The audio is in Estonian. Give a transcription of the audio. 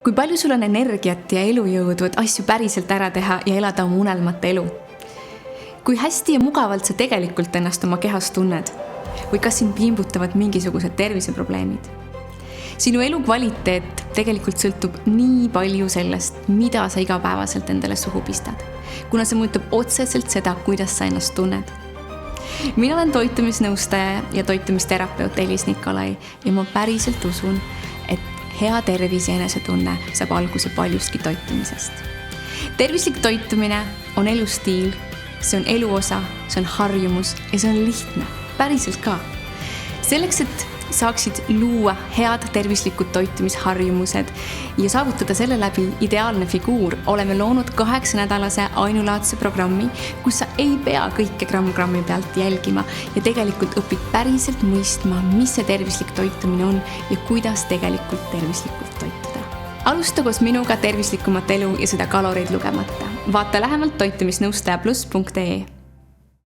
Kui palju sul on energiat ja elujõudu, et asju päriselt ära teha ja elada oma unelmate elu? Kui hästi ja mugavalt sa tegelikult ennast oma kehas tunned? Või kas sind piimbutavad mingisugused terviseprobleemid? Sinu elu kvaliteet tegelikult sõltub nii palju sellest, mida sa igapäevaselt endale suhu pistad, kuna see mõjutab otseselt seda, kuidas sa ennast tunned. Mina olen toitumisnõustaja ja toitumisterapeut Elis Nikolai ja ma päriselt usun, et hea tervis ja enesetunne saab alguse paljuski toitumisest. Tervislik toitumine on elustiil, see on eluosa, see on harjumus ja see on lihtne, päriselt ka. Selleks, et saaksid luua head tervislikud toitumisharjumused ja saavutada selle läbi ideaalne figuur, oleme loonud 8-nädalase ainulaadse programmi, kus sa ei pea kõike gramm-grammi pealt jälgima ja tegelikult õpid päriselt mõistma, mis see tervislik toitumine on ja kuidas tegelikult tervislikult toituda. Alusta koos minuga tervislikumat elu ja seda kaloreid lugemata. Vaata lähemalt toitumisnõustajaplus.ee.